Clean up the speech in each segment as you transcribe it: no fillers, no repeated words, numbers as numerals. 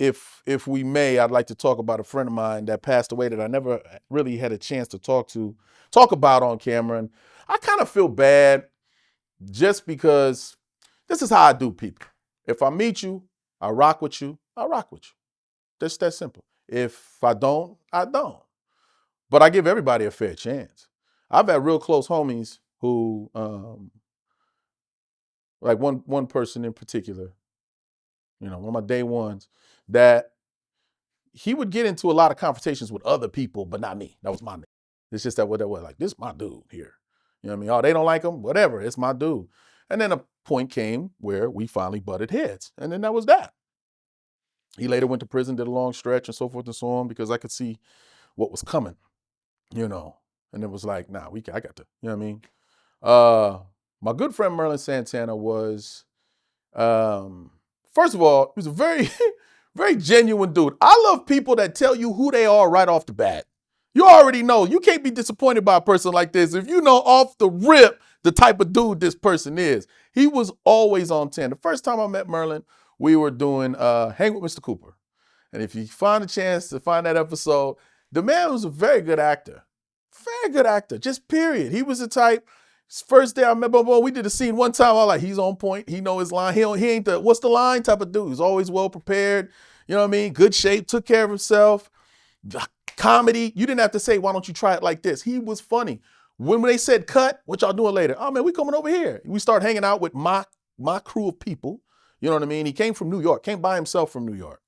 if we may, I'd like to talk about a friend of mine that passed away that I never really had a chance to talk about on camera. And I kind of feel bad just because this is how I do people. If I meet you, I rock with you, I rock with you. Just that simple. If I don't, I don't. But I give everybody a fair chance. I've had real close homies who, like one person in particular, one of my day ones, that he would get into a lot of conversations with other people, but not me. That was my name. It's just that what that was like. This is my dude here. You know what I mean? Oh, they don't like him. Whatever. It's my dude. And then a point came where we finally butted heads, and then that was that. He later went to prison, did a long stretch, and so forth and so on, because I could see what was coming. And it was like, nah, I got to. You know what I mean? My good friend Merlin Santana was, first of all, he was a very, very genuine dude. I love people that tell you who they are right off the bat. You already know. You can't be disappointed by a person like this if you know off the rip the type of dude this person is. He was always on 10. The first time I met Merlin, we were doing Hang with Mr. Cooper. And if you find a chance to find that episode, the man was a very good actor. Very good actor, just period. He was the type, first day I met him, we did a scene one time, I was like, he's on point, he know his line, he ain't the, what's the line type of dude. He's always well prepared, you know what I mean? Good shape, took care of himself. Comedy, you didn't have to say, why don't you try it like this? He was funny. When they said cut, what y'all doing later? Oh man, we coming over here. We start hanging out with my crew of people, you know what I mean? He came from New York, came by himself from New York.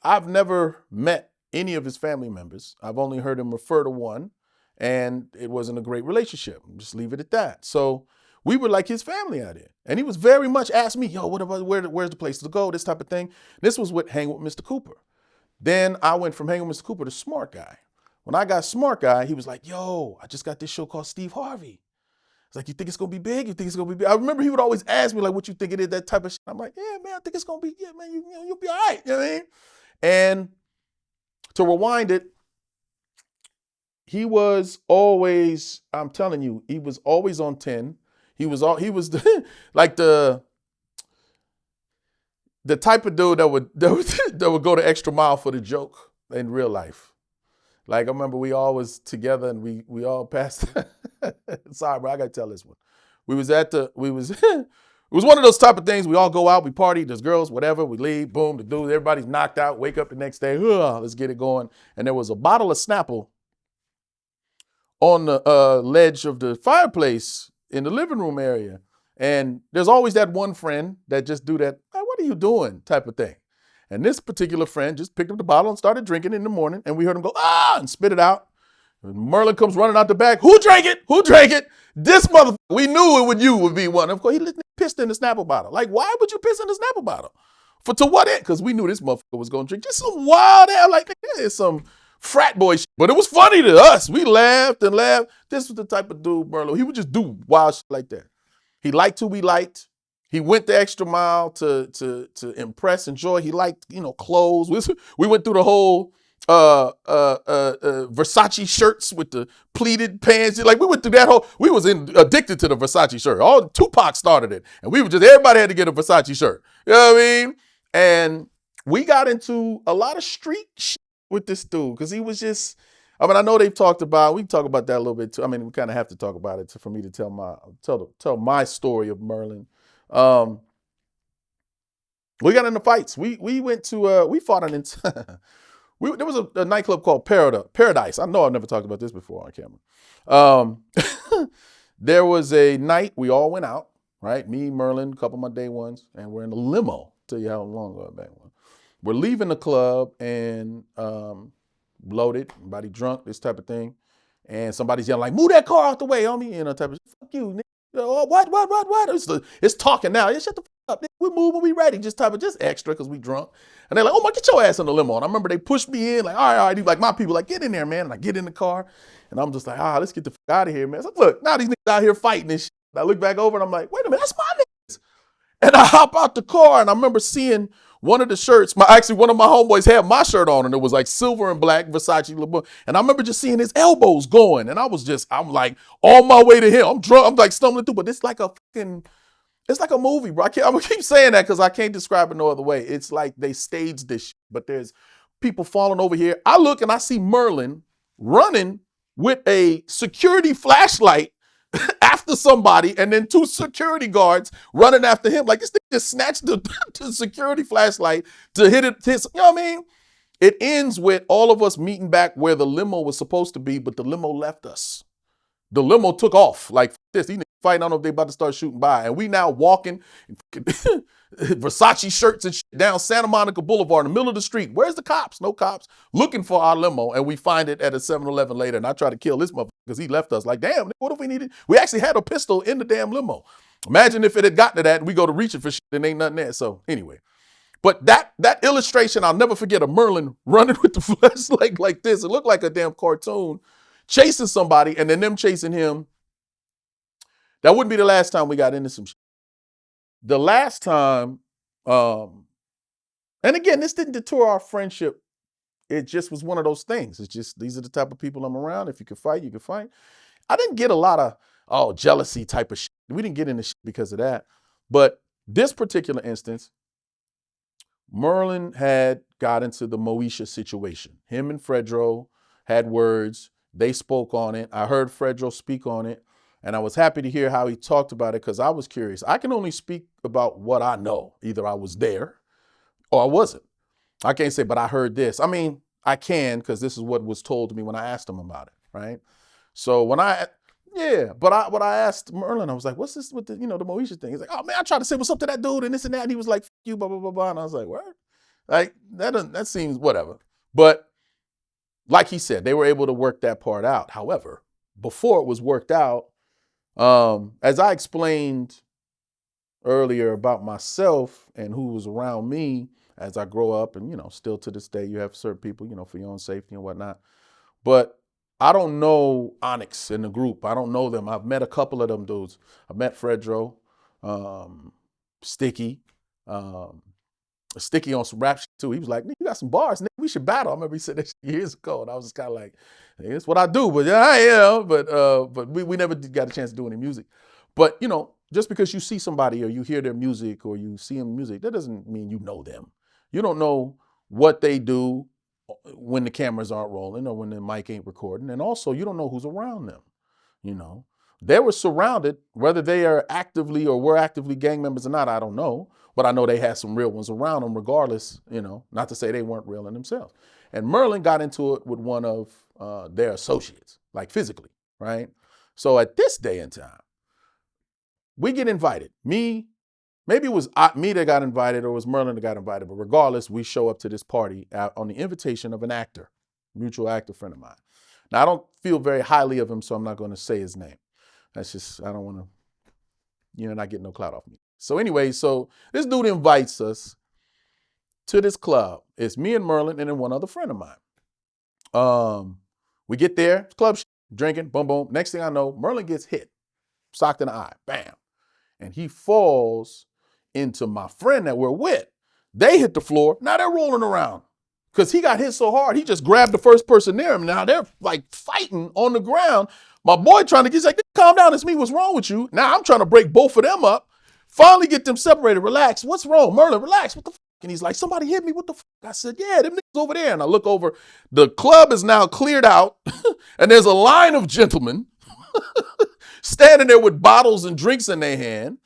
I've never met any of his family members. I've only heard him refer to one, and it wasn't a great relationship. Just leave it at that. So we were like his family out here. And he was very much asked me, yo, what about where's the place to go? This type of thing. This was with Hang with Mr. Cooper. Then I went from Hang with Mr. Cooper to Smart Guy. When I got Smart Guy, he was like, yo, I just got this show called Steve Harvey. It's like, you think it's gonna be big? You think it's gonna be big? I remember he would always ask me, like, what you think it is, that type of shit. I'm like, yeah, man, I think it's gonna be, yeah, man, you'll be all right. You know what I mean? And to rewind it, he was always, I'm telling you, he was always on 10. He was like the type of dude that would go the extra mile for the joke in real life. Like, I remember we all was together and we all passed. Sorry, bro, I gotta tell this one. It was one of those type of things. We all go out, we party, there's girls, whatever, we leave, boom, the dude, everybody's knocked out, wake up the next day, let's get it going. And there was a bottle of Snapple on the ledge of the fireplace in the living room area. And there's always that one friend that just do that, hey, what are you doing type of thing. And this particular friend just picked up the bottle and started drinking in the morning, and we heard him go, and spit it out. And Merlin comes running out the back. Who drank it? Who drank it? This motherfucker. We knew would be one. Of course, he pissed in the Snapple bottle. Like, why would you piss in the Snapple bottle? To what end? Because we knew this motherfucker was going to drink. Just some wild air. Like, there's some frat boy shit. But it was funny to us. We laughed and laughed. This was the type of dude, Merlin. He would just do wild shit like that. He liked who we liked. He went the extra mile to impress, enjoy. He liked, clothes. We went through the whole Versace shirts with the pleated pants. Like, we went through that whole, we was addicted to the Versace shirt. All Tupac started it. And everybody had to get a Versace shirt. You know what I mean? And we got into a lot of street shit with this dude because he was just, I know they've talked about, we can talk about that a little bit too. I mean, we kind of have to talk about it for me to tell my story of Merlin. We got into fights. We went to we fought there was a nightclub called Paradise. I know I've never talked about this before on camera. There was a night we all went out, right? Me, Merlin, a couple of my day ones, and we're in a limo. I'll tell you how long ago back was. We're leaving the club and bloated, everybody drunk, this type of thing, and somebody's yelling like, "Move that car out the way, homie!" Type of fuck you, nigga. What? It's talking now. Yeah, shut the fuck up. We move when we ready. Just extra because we drunk. And they're like, "Oh my, get your ass in the limo." And I remember they pushed me in, like, all right. He's like, my people, like, get in there, man. And I get in the car, and I'm just like, let's get the fuck out of here, man. So look, now these niggas out here fighting and shit. And I look back over and I'm like, wait a minute, that's my niggas. And I hop out the car and I remember seeing one of the shirts, one of my homeboys had my shirt on and it was like silver and black Versace. And I remember just seeing his elbows going. And I'm like on my way to him. I'm drunk. I'm like stumbling through, but it's like a fucking It's like a movie, bro. I'm gonna keep saying that because I can't describe it no other way. It's like they staged this shit, but there's people falling over here. I look and I see Merlin running with a security flashlight after somebody, and then two security guards running after him. Like this thing just snatched the security flashlight to hit it. You know what I mean? It ends with all of us meeting back where the limo was supposed to be, but the limo left us. The limo took off like this. These niggas fighting. I don't know if they about to start shooting by. And we now walking Versace shirts and shit down Santa Monica Boulevard in the middle of the street. Where's the cops? No cops. Looking for our limo. And we find it at a 7-Eleven later. And I try to kill this motherfucker because he left us. Like, damn, what if we needed? We actually had a pistol in the damn limo. Imagine if it had gotten to that and we go to reaching for shit and ain't nothing there. So anyway. But that illustration, I'll never forget, of Merlin running with the flashlight like this. It looked like a damn cartoon, chasing somebody, and then them chasing him. That wouldn't be the last time we got into some shit. The last time, and again, this didn't deter our friendship. It just was one of those things. It's just, these are the type of people I'm around. If you can fight, you can fight. I didn't get a lot of, jealousy type of shit. We didn't get into shit because of that. But this particular instance, Merlin had got into the Moesha situation. Him and Fredro had words. They spoke on it. I heard Fredro speak on it, and I was happy to hear how he talked about it because I was curious. I can only speak about what I know. Either I was there or I wasn't. I can't say, but I heard this. I mean, I can because this is what was told to me when I asked him about it, right? So when but I asked Merlin, I was like, what's this with the Moesha thing? He's like, oh man, I tried to say what's up to that dude and this and that. And he was like, you, blah, blah, blah, blah. And I was like, what? Like, that seems whatever. But like he said, they were able to work that part out. However, before it was worked out, as I explained earlier about myself and who was around me as I grow up, and, still to this day, you have certain people, for your own safety and whatnot. But I don't know Onyx in the group. I don't know them. I've met a couple of them dudes. I've met Fredro, Sticky, Sticky on some rap shit too. He was like, you got some bars, nigga. We should battle. I remember he said that shit years ago. And I was just kind of like, hey, it's what I do. But but we never got a chance to do any music. But, just because you see somebody or you hear their music or you see them music, that doesn't mean you know them. You don't know what they do when the cameras aren't rolling or when the mic ain't recording. And also, you don't know who's around them. They were surrounded, whether they are actively or were actively gang members or not, I don't know. But I know they had some real ones around them regardless, not to say they weren't real in themselves. And Merlin got into it with one of their associates, like physically, right? So at this day and time, we get invited. Maybe it was me that got invited or it was Merlin that got invited. But regardless, we show up to this party on the invitation of an actor, mutual actor friend of mine. Now, I don't feel very highly of him, so I'm not going to say his name. That's just, I don't want to, not get no clout off me. So anyway, this dude invites us to this club. It's me and Merlin and then one other friend of mine. We get there, club drinking, boom, boom. Next thing I know, Merlin gets hit, socked in the eye, bam. And he falls into my friend that we're with. They hit the floor. Now they're rolling around because he got hit so hard. He just grabbed the first person near him. Now they're like fighting on the ground. My boy trying to get, he's like, calm down. It's me. What's wrong with you? Now I'm trying to break both of them up. Finally get them separated. Relax. What's wrong? Merlin, relax. What the fuck? And he's like, somebody hit me. What the fuck? I said, yeah, them niggas over there. And I look over. The club is now cleared out. And there's a line of gentlemen standing there with bottles and drinks in their hand.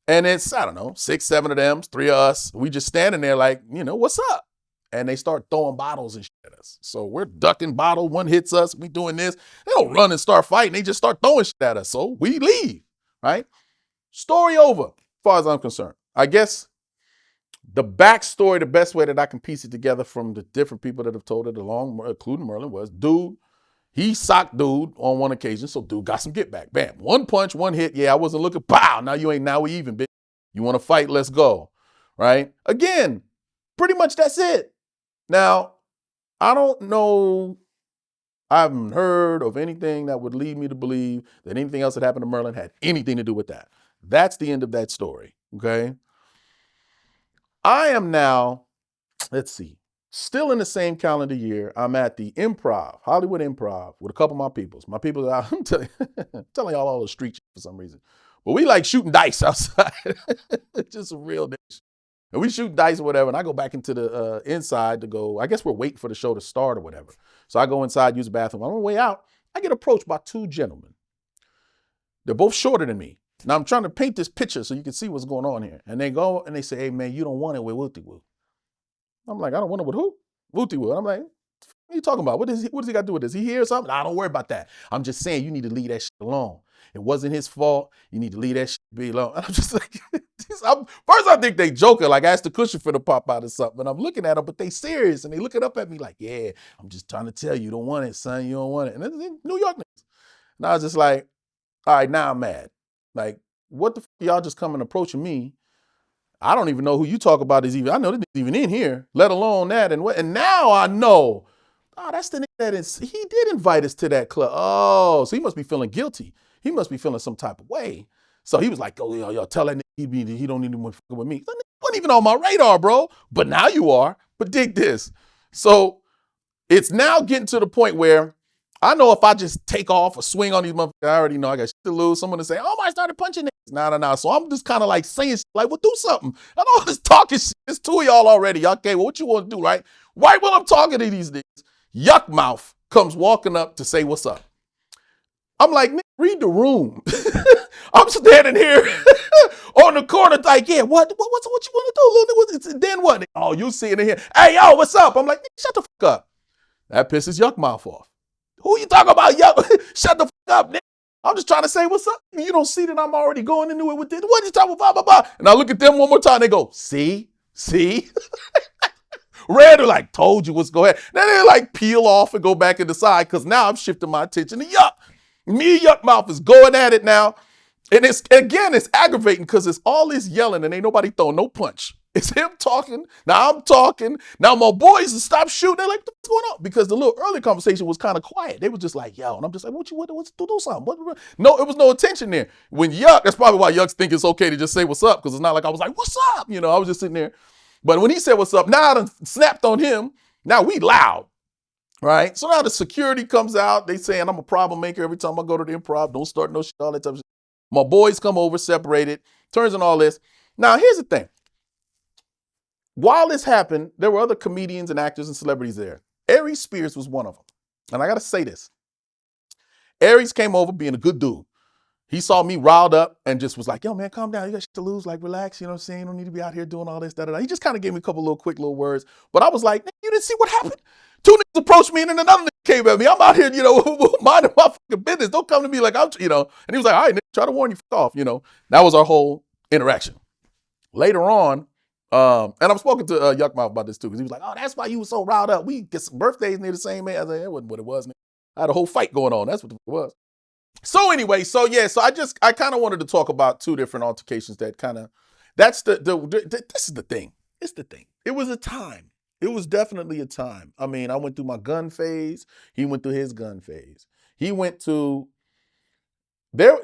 And it's, I don't know, 6, 7 of them, 3 of us. We just standing there like, what's up? And they start throwing bottles and shit at us. So we're ducking bottles. One hits us. We doing this. They don't run and start fighting. They just start throwing shit at us. So we leave, right? Story over, as far as I'm concerned. I guess the backstory, the best way that I can piece it together from the different people that have told it along, including Merlin, was dude, he socked dude on one occasion, so dude got some get back. Bam. One punch, one hit. Yeah, I wasn't looking. Pow. Now we even, bitch. You want to fight? Let's go. Right? Again, pretty much that's it. Now, I don't know. I haven't heard of anything that would lead me to believe that anything else that happened to Merlin had anything to do with that. That's the end of that story. Okay? I am now, let's see, still in the same calendar year. I'm at the Improv, Hollywood Improv, with a couple of my peoples. My people, I'm telling y'all all the street shit for some reason. But we like shooting dice outside. Just some real niggas. And we shoot dice or whatever. And I go back into the inside to go. I guess we're waiting for the show to start or whatever. So I go inside, use the bathroom. On the way out, I get approached by two gentlemen. They're both shorter than me. Now I'm trying to paint this picture so you can see what's going on here. And they go and they say, hey man, you don't want it with Wooty Woo. I'm like, I don't want it with who? Wooty Woo. I'm like, what are you talking about? What does he got to do with this? He hear something? Nah, don't worry about that. I'm just saying you need to leave that shit alone. It wasn't his fault. You need to leave that shit be alone. And I'm just like, first I think they joking, like ask the cushion for the pop out or something. And I'm looking at them, but they serious and they looking up at me like, yeah, I'm just trying to tell you, you don't want it, son. You don't want it. And it's in New York. And I was just like, all right, now I'm mad. Like, what the fuck y'all just coming approaching me? I don't even know who you talk about is even. I know this even in here, let alone that. And what? And now I know. Oh, that's the nigga that he did invite us to that club. Oh, so he must be feeling guilty. He must be feeling some type of way. So he was like, oh, y'all tell that nigga he don't need to fuck with me. That nigga wasn't even on my radar, bro. But now you are. But dig this. So it's now getting to the point where I know if I just take off or swing on these motherfuckers, I already know I got shit to lose. Someone to say, oh, I started punching niggas. Nah. So I'm just kind of like saying shit, like, well, do something. I know all this talking shit. It's two of y'all already. Y'all, okay, well, what you want to do, right? Right when I'm talking to these niggas, Yuck Mouth comes walking up to say, what's up? I'm like, nigga, read the room. I'm standing here on the corner like, yeah, what you want to do, little nigga? Then what? Oh, you sitting in here. Hey, yo, what's up? I'm like, nigga, shut the fuck up. That pisses Yuck Mouth off. Who you talking about, Yuck? Shut the fuck up, nigga. I'm just trying to say what's up. You don't see that I'm already going into it with this. What are you talking about? Blah, blah, blah. And I look at them one more time. They go, see? Randall like, told you what's going on. Then they like peel off and go back in the side because now I'm shifting my attention to Yuck. Me, Yuck Mouth is going at it now. And it's aggravating because it's all this yelling and ain't nobody throwing no punch. It's him talking. Now I'm talking. Now my boys stop shooting. They're like, what's going on? Because the little early conversation was kind of quiet. They were just like, yo. And I'm just like, what's do something? No, it was no attention there. When Yuck, that's probably why Yucks think it's okay to just say what's up because it's not like I was like, what's up? You know, I was just sitting there. But when he said what's up, now I done snapped on him. Now we loud. Right? So now the security comes out. They saying I'm a problem maker every time I go to the Improv. Don't start no shit, all that type of shit. My boys come over, separated, turns and all this. Now, here's the thing. While this happened, there were other comedians and actors and celebrities there. Aries Spears was one of them. And I got to say this. Aries came over being a good dude. He saw me riled up and just was like, yo, man, calm down. You got shit to lose. Like, relax. You know what I'm saying? You don't need to be out here doing all this, da-da-da. He just kind of gave me a couple little quick little words. But I was like, you didn't see what happened? Two niggas approached me and then another nigga came at me. I'm out here, minding my fucking business. Don't come to me like I'm, And he was like, all right, nigga, try to warn you, fuck off, That was our whole interaction. Later on, and I've spoken to Yuck Mouth about this too, because he was like, oh, that's why you was so riled up. We get some birthdays near the same age. I was like, that wasn't what it was, nigga. I had a whole fight going on. That's what it was. So anyway, so I kind of wanted to talk about two different altercations that kind of, this is the thing. It's the thing. It was a time. It was definitely a time. I mean, I went through my gun phase. He went through his gun phase. He went to, I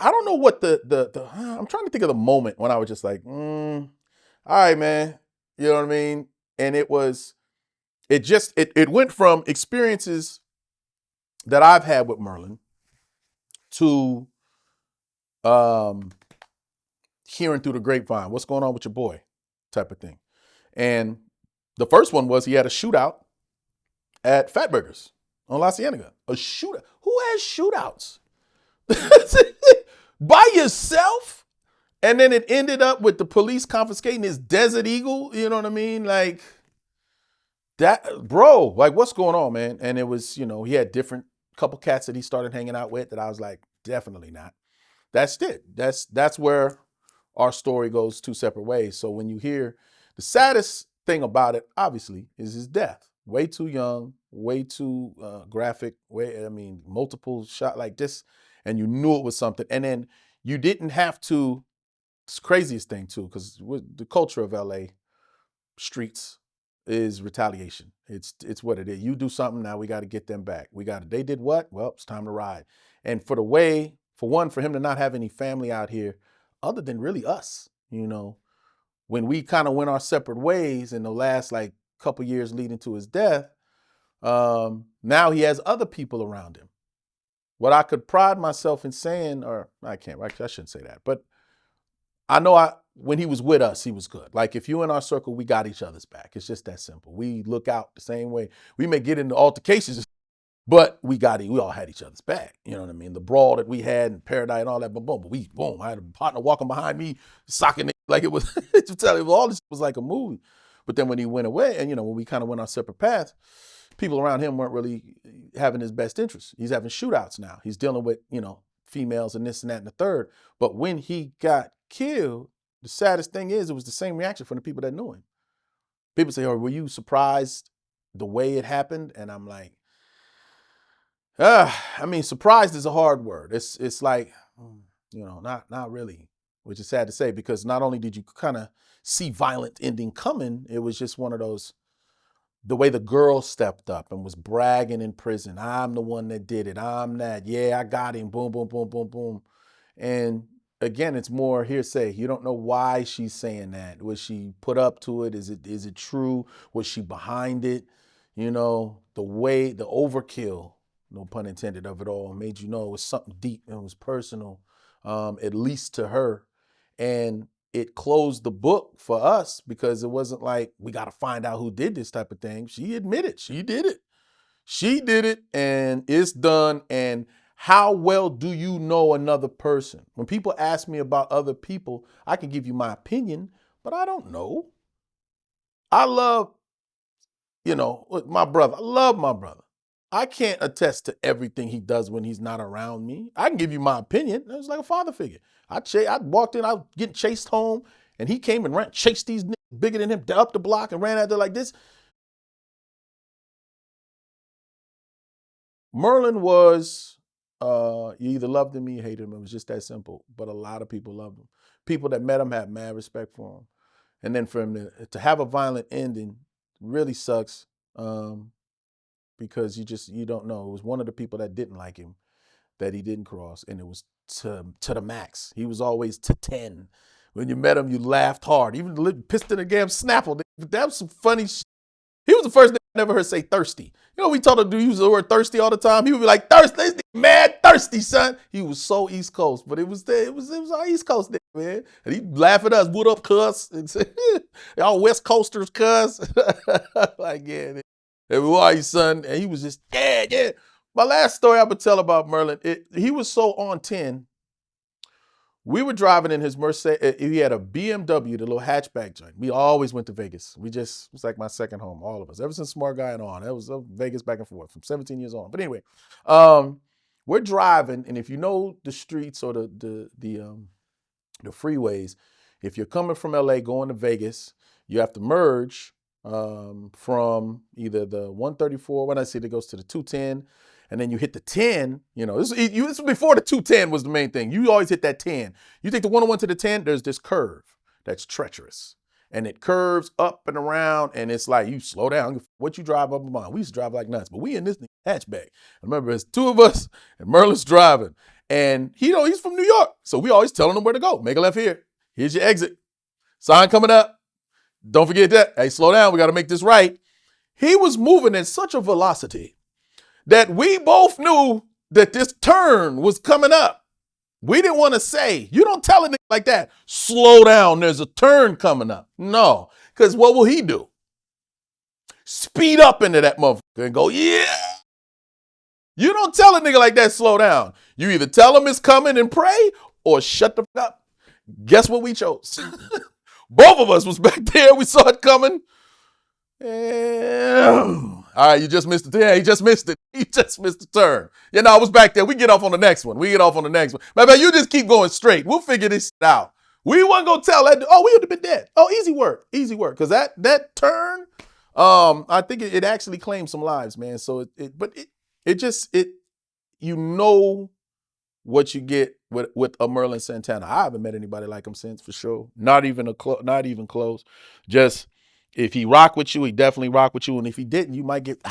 don't know what I'm trying to think of the moment when I was just like, all right, man. You know what I mean? And it went from experiences that I've had with Merlin to hearing through the grapevine, what's going on with your boy type of thing. And the first one was he had a shootout at Fatburgers on La Cienega. A shootout. Who has shootouts? By yourself? And then it ended up with the police confiscating his Desert Eagle. You know what I mean? Like, that, bro, like, what's going on, man? And it was, he had different couple cats that he started hanging out with that I was like, definitely not. That's it. That's where our story goes two separate ways. So when you hear, the saddest thing about it, obviously, is his death. Way too young, way too graphic, multiple shot like this, and you knew it was something. And then you didn't have to, it's the craziest thing too, because the culture of LA streets is retaliation. It's what it is. You do something, now we got to get them back. They did what? Well, it's time to ride. And for him to not have any family out here other than really us, when we kind of went our separate ways in the last like couple years leading to his death, now he has other people around him. what I could pride myself in saying, or I can't, actually, I shouldn't say that, but I know when he was with us, he was good. Like if you in our circle, we got each other's back. It's just that simple. We look out the same way. We may get into altercations, but we all had each other's back. You know what I mean? The brawl that we had in Paradise and all that, boom. I had a partner walking behind me, socking it like it was, all this was like a movie. But then when he went away, and when we kind of went our separate paths, people around him weren't really having his best interest. He's having shootouts now. He's dealing with, females and this and that and the third. But when he got killed, the saddest thing is it was the same reaction from the people that knew him. People say, "Oh, were you surprised the way it happened?" And I'm like, surprised is a hard word. It's like, not really, which is sad to say, because not only did you kind of see violent ending coming, it was just one of those, the way the girl stepped up and was bragging in prison. I'm the one that did it. I'm that. Yeah, I got him. Boom, boom, boom, boom, boom. And again, it's more hearsay. You don't know why she's saying that. Was she put up to it? Is it true? Was she behind it? The way, the overkill, no pun intended, of it all made it was something deep and it was personal, at least to her. And it closed the book for us because it wasn't like we got to find out who did this type of thing. She admitted she did it. She did it and it's done. And how well do you know another person? When people ask me about other people, I can give you my opinion, but I don't know. I love, my brother. I love my brother. I can't attest to everything he does when he's not around me. I can give you my opinion. It was like a father figure. I walked in, I was getting chased home, and he came and chased these niggas bigger than him up the block and ran out there like this. Merlin was, you either loved him or you hated him. It was just that simple. But a lot of people loved him. People that met him had mad respect for him. And then for him to have a violent ending really sucks, because you don't know. It was one of the people that didn't like him that he didn't cross, and it was to the max. He was always to 10. When you met him, you laughed hard. Even pissed in a damn Snapple. That was some funny shit. He was the first nigga I never heard say thirsty. We told him to use the word thirsty all the time. He would be like, thirsty, mad thirsty, son. He was so East Coast, but it was our East Coast nigga, man. And he'd laugh at us, what up, cuz? Y'all West Coasters, cuz. Like, yeah, who are you, son? And he was just, yeah. My last story I would tell about Merlin, he was so on 10. We were driving in his Mercedes. He had a BMW, the little hatchback joint. We always went to Vegas. It was like my second home, all of us. Ever since Smart Guy and on, that was Vegas back and forth from 17 years on. But anyway, we're driving, and if you know the streets or the freeways, if you're coming from LA going to Vegas, you have to merge from either the 134, when I see that goes to the 210, and then you hit the 10. This is before the 210 was the main thing. You always hit that 10. You take the 101 to the 10, there's this curve that's treacherous. And it curves up and around, and it's like you slow down. What you drive up on? We used to drive like nuts, but we in this hatchback. I remember there's two of us, and Merlin's driving. And he's from New York, so we always telling him where to go. Make a left here. Here's your exit. Sign coming up. Don't forget that. Hey, slow down. We got to make this right. He was moving at such a velocity that we both knew that this turn was coming up. We didn't want to say, you don't tell a nigga like that, slow down, there's a turn coming up. No, because what will he do? Speed up into that motherfucker and go, yeah. You don't tell a nigga like that, slow down. You either tell him it's coming and pray, or shut the fuck up. Guess what we chose? Both of us was back there. We saw it coming. All right, you just missed it. Yeah, he just missed it. He just missed the turn. I was back there. We get off on the next one. Maybe you just keep going straight. We'll figure this shit out. We wasn't going to tell that. Oh, we would have been dead. Oh, easy work. Because that turn, I think it actually claimed some lives, man. So what you get with a Merlin Santana. I haven't met anybody like him since, for sure. Not even close. Just if he rock with you, he definitely rock with you. And if he didn't, you might get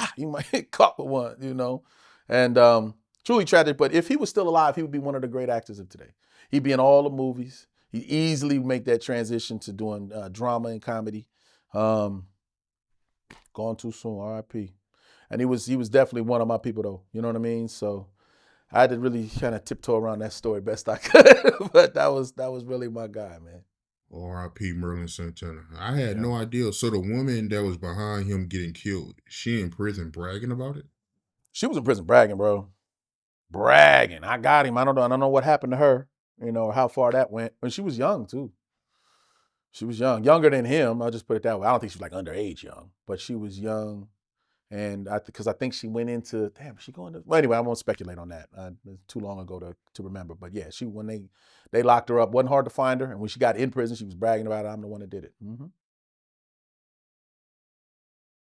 caught with one, And truly tragic. But if he was still alive, he would be one of the great actors of today. He'd be in all the movies. He'd easily make that transition to doing drama and comedy. Gone too soon, R.I.P. And he was definitely one of my people, though. You know what I mean? So I had to really kind of tiptoe around that story best I could, but that was really my guy, man. R.I.P. Merlin Santana. I had Yeah. no idea. So the woman that was behind him getting killed, she in prison bragging about it? She was in prison bragging, bro. Bragging. I got him. I don't know what happened to her, or how far that went. But she was young too. She was young, younger than him. I'll just put it that way. I don't think she was like underage young, but she was young. And because I think she went into, damn, is she going to, well, anyway, I won't speculate on that. It's too long ago to remember. But yeah, when they locked her up, wasn't hard to find her. And when she got in prison, she was bragging about it. I'm the one that did it.